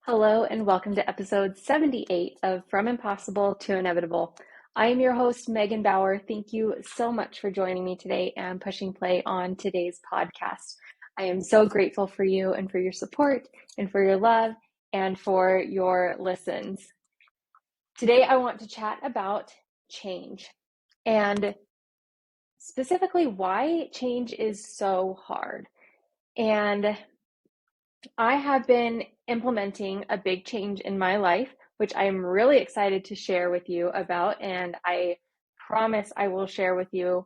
Hello, and welcome to episode 78 of From Impossible to Inevitable. I am your host, Megan Bauer. Thank you so much for joining me today and pushing play on today's podcast. I am so grateful for you and for your support and for your love and for your listens. Today, I want to chat about change and specifically why change is so hard. And I have been implementing a big change in my life, which I am really excited to share with you about. And I promise I will share with you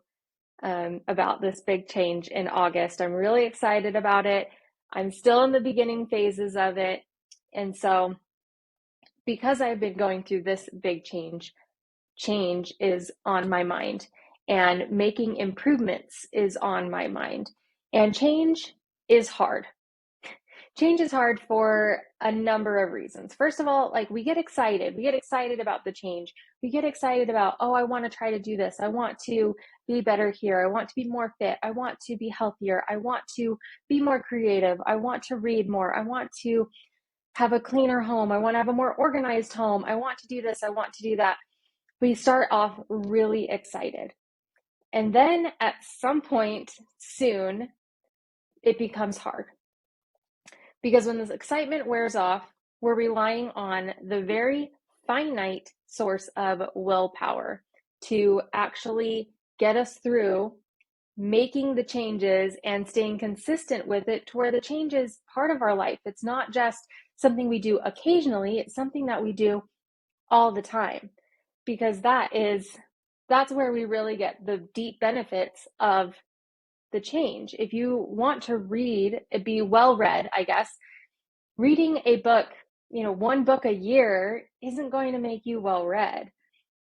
about this big change in August. I'm really excited about it. I'm still in the beginning phases of it. And so, because I've been going through this big change is on my mind, and making improvements is on my mind. And change is hard. Change is hard for a number of reasons. First of all, like we get excited. We get excited about the change. We get excited about, oh, I want to try to do this. I want to be better here. I want to be more fit. I want to be healthier. I want to be more creative. I want to read more. I want to have a cleaner home. I want to have a more organized home. I want to do this. I want to do that. We start off really excited. And then at some point soon, it becomes hard. Because when this excitement wears off, we're relying on the very finite source of willpower to actually get us through making the changes and staying consistent with it to where the change is part of our life. It's not just something we do occasionally, it's something that we do all the time, because that's where we really get the deep benefits of the change. If you want to read, be well read, I guess, reading a book, one book a year isn't going to make you well read.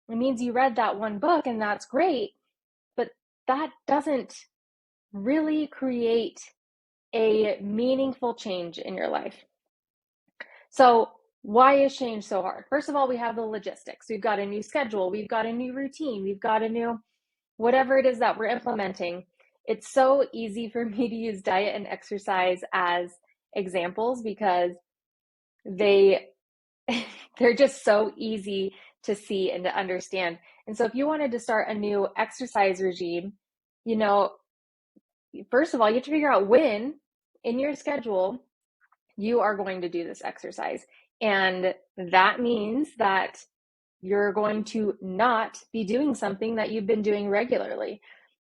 It means you read that one book and that's great, but that doesn't really create a meaningful change in your life. So why is change so hard? First of all, we have the logistics. We've got a new schedule. We've got a new routine. We've got a new whatever it is that we're implementing. It's so easy for me to use diet and exercise as examples because they're just so easy to see and to understand. And so if you wanted to start a new exercise regime, first of all, you have to figure out when in your schedule you are going to do this exercise. And that means that you're going to not be doing something that you've been doing regularly.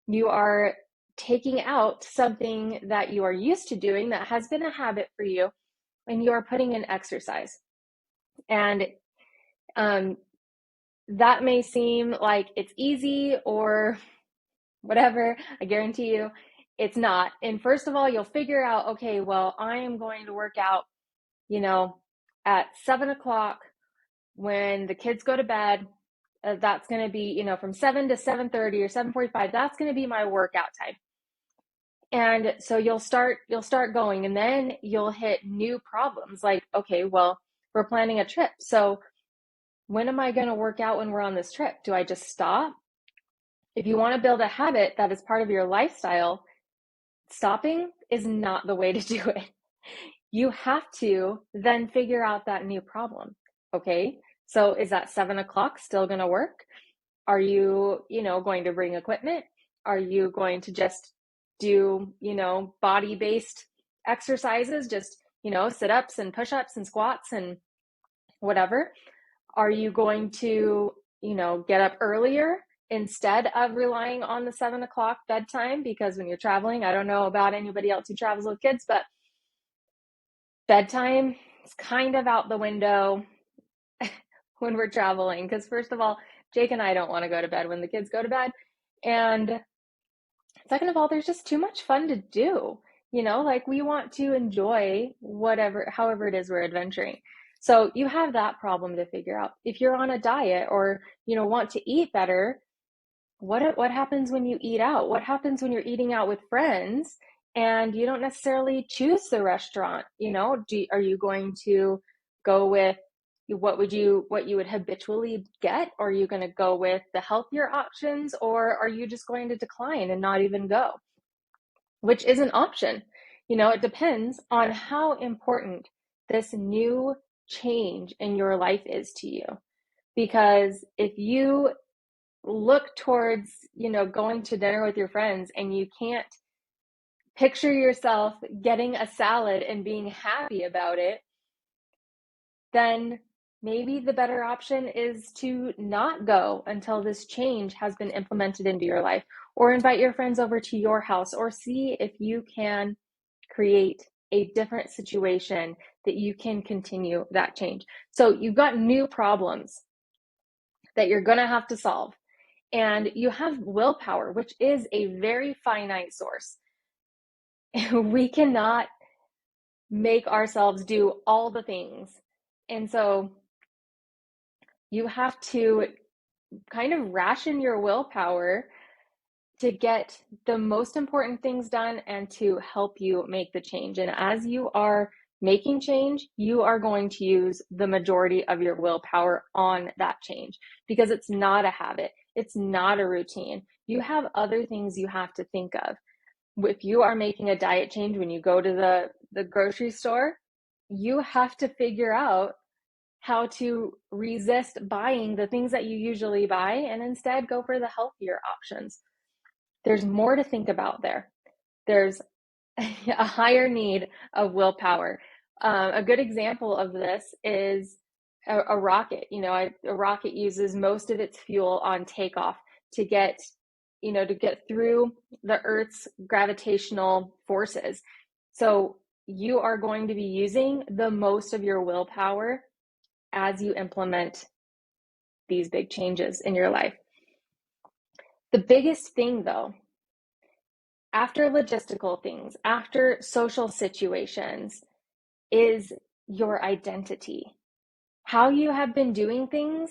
You are taking out something that you are used to doing that has been a habit for you, and you are putting in exercise. And that may seem like it's easy or whatever. I guarantee you it's not. And first of all, you'll figure out, okay, well, I am going to work out, at 7 o'clock when the kids go to bed. That's going to be, from 7 to 7:30 or 7:45. That's going to be my workout time. And so you'll start going, and then you'll hit new problems like, okay, well, we're planning a trip. So when am I going to work out when we're on this trip? Do I just stop? If you want to build a habit that is part of your lifestyle, stopping is not the way to do it. You have to then figure out that new problem. Okay, so is that 7 o'clock still going to work? Are you, going to bring equipment? Are you going to just do, body-based exercises, just, sit-ups and push-ups and squats and whatever? Are you going to, get up earlier instead of relying on the 7 o'clock bedtime? Because when you're traveling, I don't know about anybody else who travels with kids, but bedtime is kind of out the window when we're traveling. Because first of all, Jake and I don't want to go to bed when the kids go to bed. And second of all, there's just too much fun to do. Like we want to enjoy however it is we're adventuring. So you have that problem to figure out. If you're on a diet or, want to eat better, what happens when you eat out? What happens when you're eating out with friends and you don't necessarily choose the restaurant? Are you going to go with what you would habitually get? Or are you going to go with the healthier options, or are you just going to decline and not even go? Which is an option. It depends on how important this new change in your life is to you. Because if you look towards, going to dinner with your friends and you can't picture yourself getting a salad and being happy about it, then maybe the better option is to not go until this change has been implemented into your life, or invite your friends over to your house, or see if you can create a different situation that you can continue that change. So you've got new problems that you're going to have to solve. And you have willpower, which is a very finite source. We cannot make ourselves do all the things. And so you have to kind of ration your willpower to get the most important things done and to help you make the change. And as you are making change, you are going to use the majority of your willpower on that change, because it's not a habit. It's not a routine. You have other things you have to think of. If you are making a diet change when you go to the grocery store, you have to figure out how to resist buying the things that you usually buy and instead go for the healthier options. There's more to think about there. There's a higher need of willpower. A good example of this is a rocket. A rocket uses most of its fuel on takeoff to get through the Earth's gravitational forces. So you are going to be using the most of your willpower as you implement these big changes in your life. The biggest thing, though, after logistical things, after social situations, is your identity. How you have been doing things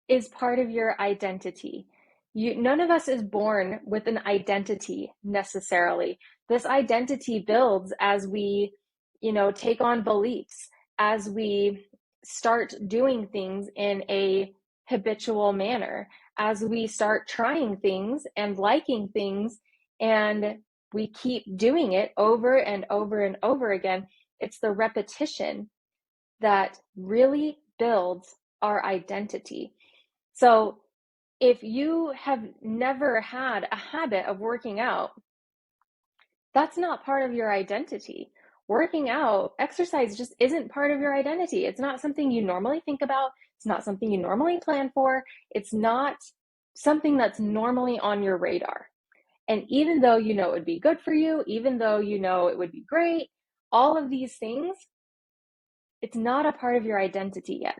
is part of your identity. None of us is born with an identity necessarily. This identity builds as we, take on beliefs, as we start doing things in a habitual manner, as we start trying things and liking things, and we keep doing it over and over and over again. It's the repetition that really builds our identity. So if you have never had a habit of working out, that's not part of your identity. Working out, exercise just isn't part of your identity. It's not something you normally think about. It's not something you normally plan for. It's not something that's normally on your radar. And even though you know it would be good for you, even though you know it would be great, all of these things, it's not a part of your identity yet.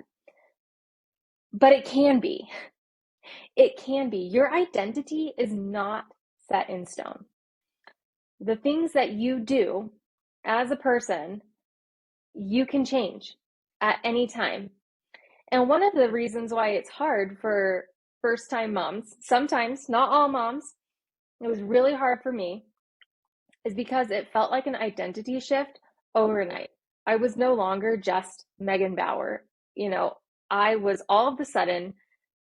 But it can be. It can be. Your identity is not set in stone. The things that you do as a person, you can change at any time. And one of the reasons why it's hard for first-time moms, sometimes, not all moms, it was really hard for me, is because it felt like an identity shift overnight. I was no longer just Megan Bauer. I was all of a sudden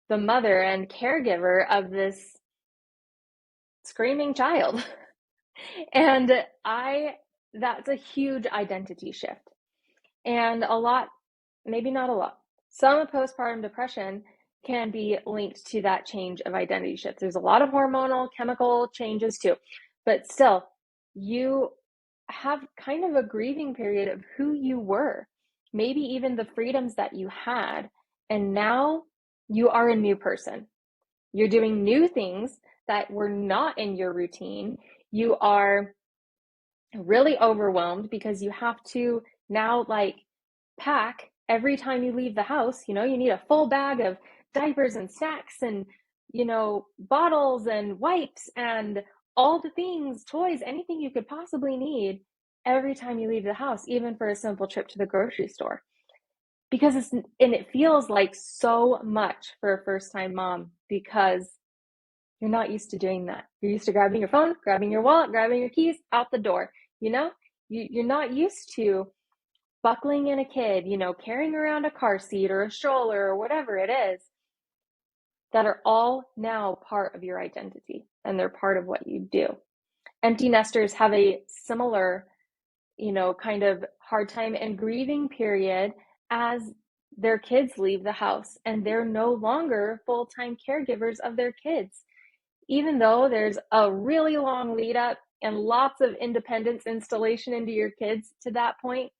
the mother and caregiver of this screaming child. And that's a huge identity shift. And maybe not a lot, some postpartum depression can be linked to that change of identity shift. There's a lot of hormonal, chemical changes too, but still, you have kind of a grieving period of who you were, maybe even the freedoms that you had, and now you are a new person. You're doing new things that were not in your routine. You are really overwhelmed because you have to now pack every time you leave the house. You need a full bag of diapers and snacks and, bottles and wipes and all the things, toys, anything you could possibly need every time you leave the house, even for a simple trip to the grocery store. Because it feels like so much for a first-time mom, because you're not used to doing that. You're used to grabbing your phone, grabbing your wallet, grabbing your keys, out the door. You're not used to buckling in a kid, carrying around a car seat or a stroller or whatever it is, that are all now part of your identity, and they're part of what you do. Empty nesters have a similar, kind of hard time and grieving period as their kids leave the house and they're no longer full-time caregivers of their kids. Even though there's a really long lead up and lots of independence installation into your kids to that point,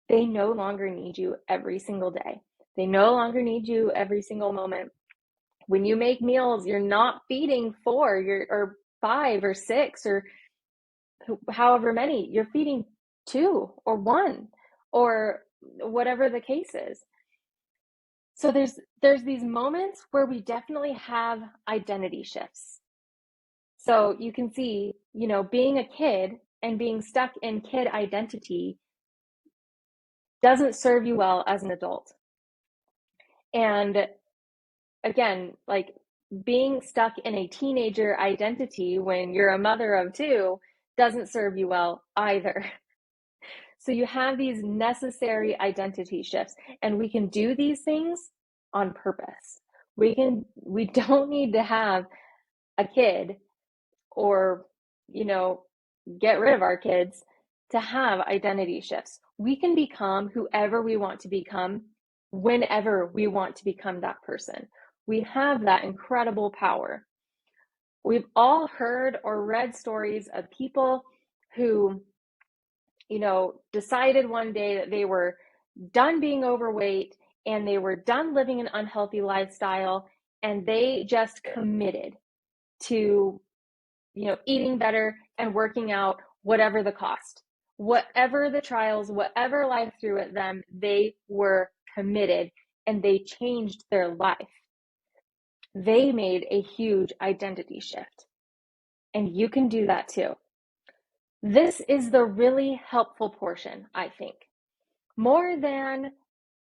they no longer need you every single day. They no longer need you every single moment. When you make meals, you're not feeding 4 or 5 or 6 or however many. You're feeding 2 or 1 or whatever the case is. So there's these moments where we definitely have identity shifts. So you can see, being a kid and being stuck in kid identity doesn't serve you well as an adult. And again, like being stuck in a teenager identity when you're a mother of 2 doesn't serve you well either. So you have these necessary identity shifts, and we can do these things on purpose. We don't need to have a kid or, get rid of our kids to have identity shifts. We can become whoever we want to become whenever we want to become that person. We have that incredible power. We've all heard or read stories of people who, decided one day that they were done being overweight and they were done living an unhealthy lifestyle, and they just committed to, eating better and working out, whatever the cost, whatever the trials, whatever life threw at them, they were committed and they changed their life. They made a huge identity shift, and you can do that too. This is the really helpful portion, I think. More than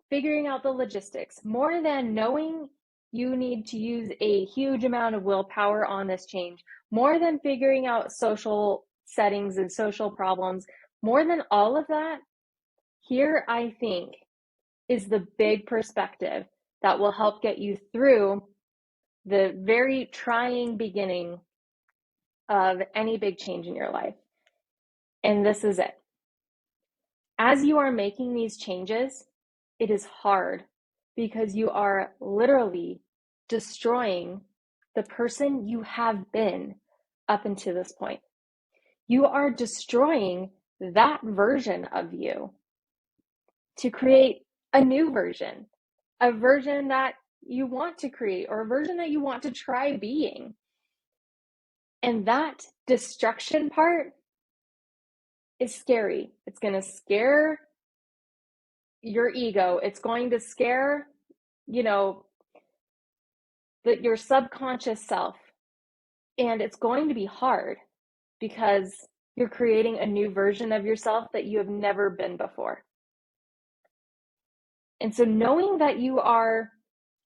figuring out the logistics, more than knowing you need to use a huge amount of willpower on this change, more than figuring out social settings and social problems, more than all of that, here I think is the big perspective that will help get you through the very trying beginning of any big change in your life. And this is it. As you are making these changes, it is hard because you are literally destroying the person you have been up until this point. You are destroying that version of you to create a new version, a version that you want to create or a version that you want to try being. And that destruction part is scary. It's going to scare your ego. It's going to scare, your subconscious self. And it's going to be hard because you're creating a new version of yourself that you have never been before. And so knowing that you are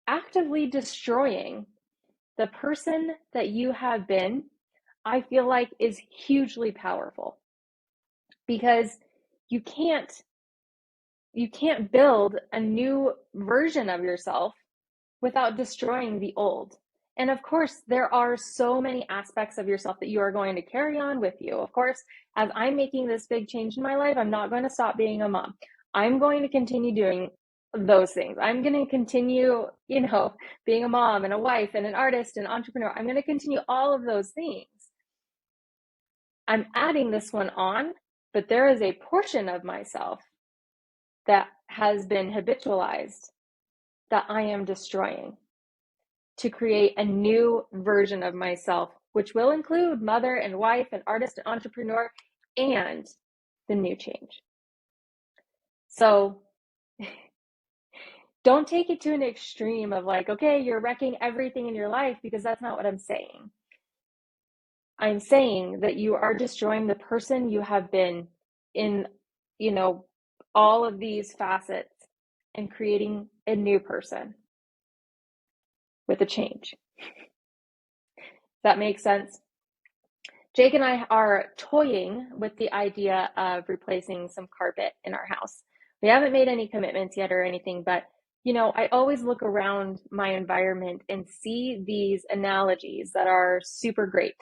actively destroying the person that you have been, I feel like is hugely powerful, because you can't build a new version of yourself without destroying the old. And of course, there are so many aspects of yourself that you are going to carry on with you. Of course, as I'm making this big change in my life, I'm not going to stop being a mom. I'm going to continue doing those things. I'm going to continue, being a mom and a wife and an artist and entrepreneur. I'm going to continue all of those things. I'm adding this one on, but there is a portion of myself that has been habitualized that I am destroying to create a new version of myself, which will include mother and wife and artist and entrepreneur and the new change. So don't take it to an extreme of like, okay, you're wrecking everything in your life, because that's not what I'm saying. I'm saying that you are destroying the person you have been in, all of these facets, and creating a new person with a change. That makes sense? Jake and I are toying with the idea of replacing some carpet in our house. We haven't made any commitments yet or anything, but I always look around my environment and see these analogies that are super great.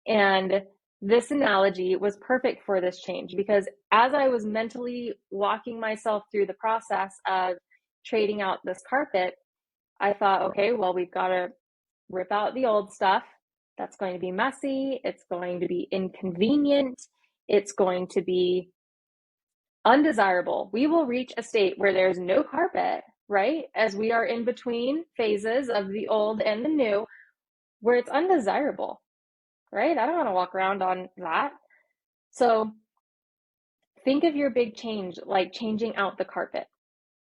And this analogy was perfect for this change, because as I was mentally walking myself through the process of trading out this carpet, I thought, okay, well, we've got to rip out the old stuff. That's going to be messy. It's going to be inconvenient. It's going to be undesirable. We will reach a state where there's no carpet, right? As we are in between phases of the old and the new, where it's undesirable, right? I don't want to walk around on that. So think of your big change like changing out the carpet,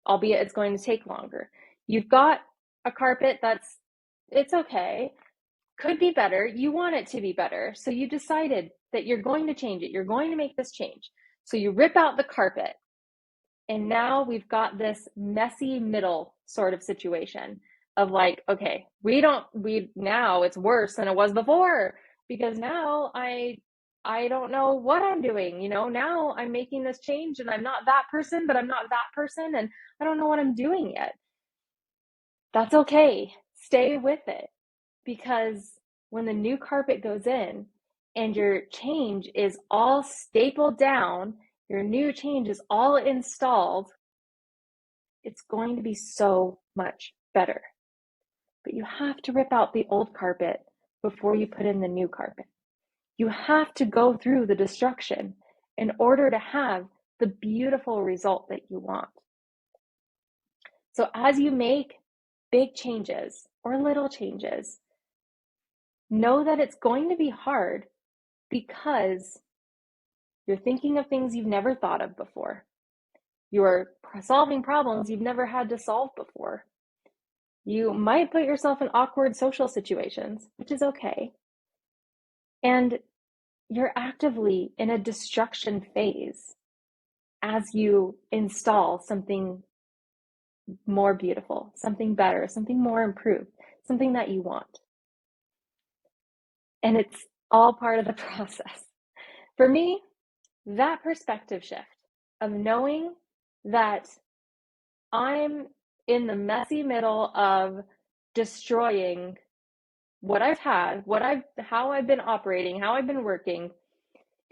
albeit it's going to take longer. You've got a carpet it's okay, could be better. You want it to be better. So you decided that you're going to change it. You're going to make this change. So you rip out the carpet. And now we've got this messy middle sort of situation of like, okay, now it's worse than it was before, because now I don't know what I'm doing. Now I'm making this change and I'm not that person, but I'm not that person. And I don't know what I'm doing yet. That's okay. Stay with it, because when the new carpet goes in and your change is all stapled down, your new change is all installed, it's going to be so much better. But you have to rip out the old carpet before you put in the new carpet. You have to go through the destruction in order to have the beautiful result that you want. So as you make big changes or little changes, know that it's going to be hard, because you're thinking of things you've never thought of before. You're solving problems you've never had to solve before. You might put yourself in awkward social situations, which is okay. And you're actively in a destruction phase as you install something more beautiful, something better, something more improved, something that you want. And it's all part of the process. For me, that perspective shift of knowing that I'm in the messy middle of destroying what I've had, how I've been operating, how I've been working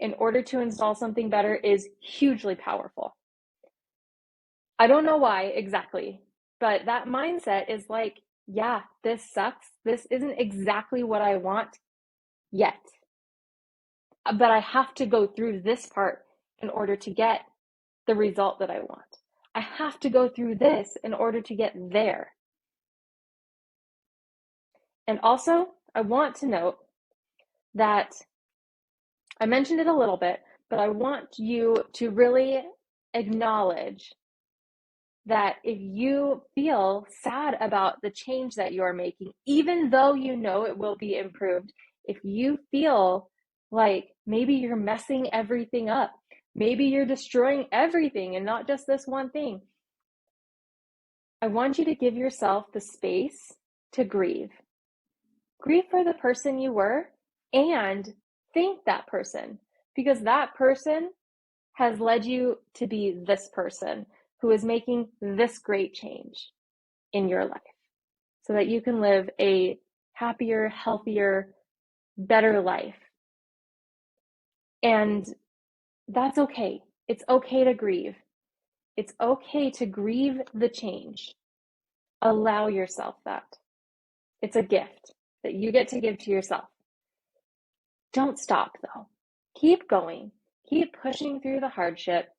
in order to install something better is hugely powerful. I don't know why exactly, but that mindset is like, yeah, this sucks. This isn't exactly what I want yet, but I have to go through this part in order to get the result that I want. I have to go through this in order to get there. And also, I want to note that I mentioned it a little bit, but I want you to really acknowledge that if you feel sad about the change that you're making, even though you know it will be improved, if you feel like maybe you're messing everything up, maybe you're destroying everything and not just this one thing, I want you to give yourself the space to grieve. Grieve for the person you were and thank that person, because that person has led you to be this person who is making this great change in your life so that you can live a happier, healthier, better life. And that's okay. It's okay to grieve. It's okay to grieve the change. Allow yourself that. It's a gift that you get to give to yourself. Don't stop though. Keep going. Keep pushing through the hardship.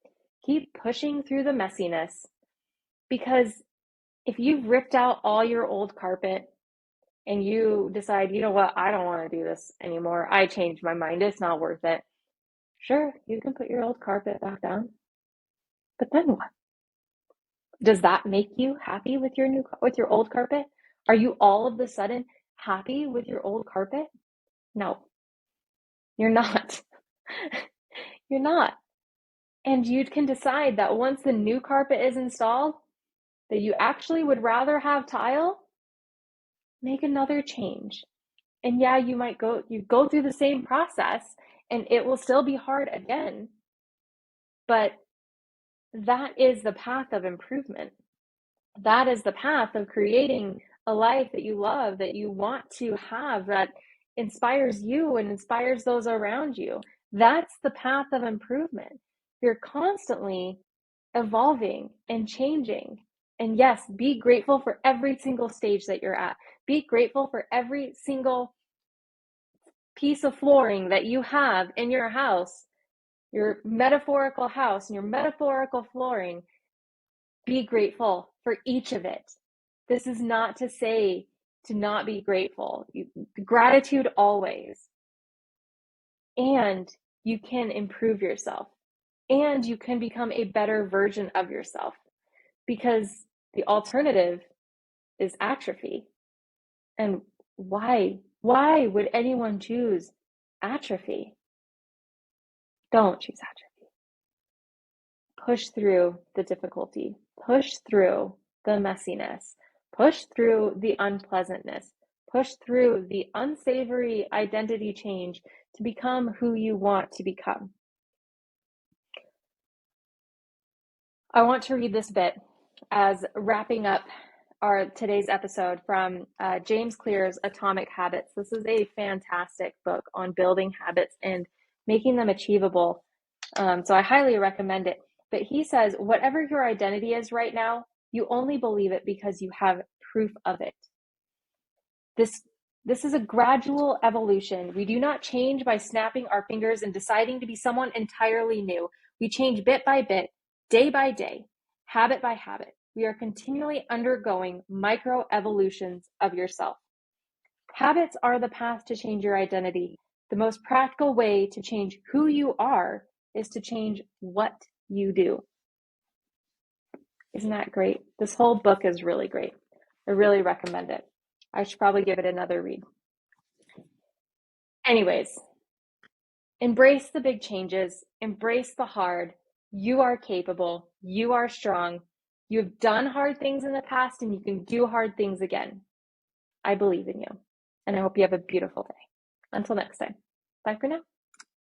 Keep pushing through the messiness, because if you've ripped out all your old carpet and you decide, you know what, I don't want to do this anymore, I changed my mind, it's not worth it. Sure, you can put your old carpet back down, but then what? Does that make you happy with your old carpet? Are you all of a sudden happy with your old carpet? No, you're not. You're not. And you can decide that once the new carpet is installed, that you actually would rather have tile. Make another change. And yeah, you go through the same process and it will still be hard again. But that is the path of improvement. That is the path of creating a life that you love, that you want to have, that inspires you and inspires those around you. That's the path of improvement. You're constantly evolving and changing. And yes, be grateful for every single stage that you're at. Be grateful for every single piece of flooring that you have in your house, your metaphorical house and your metaphorical flooring. Be grateful for each of it. This is not to say to not be grateful. Gratitude always. And you can improve yourself. And you can become a better version of yourself. Because the alternative is atrophy. And why? Why would anyone choose atrophy? Don't choose atrophy. Push through the difficulty. Push through the messiness. Push through the unpleasantness. Push through the unsavory identity change to become who you want to become. I want to read this bit as wrapping up our today's episode from James Clear's Atomic Habits. This is a fantastic book on building habits and making them achievable. So I highly recommend it. But he says, whatever your identity is right now, you only believe it because you have proof of it. This is a gradual evolution. We do not change by snapping our fingers and deciding to be someone entirely new. We change bit by bit, day by day, habit by habit. We are continually undergoing micro evolutions of yourself. Habits are the path to change your identity. The most practical way to change who you are is to change what you do. Isn't that great? This whole book is really great. I really recommend it. I should probably give it another read. Anyways, embrace the big changes, embrace the hard. You are capable, you are strong. You have done hard things in the past and you can do hard things again. I believe in you, and I hope you have a beautiful day. Until next time, bye for now.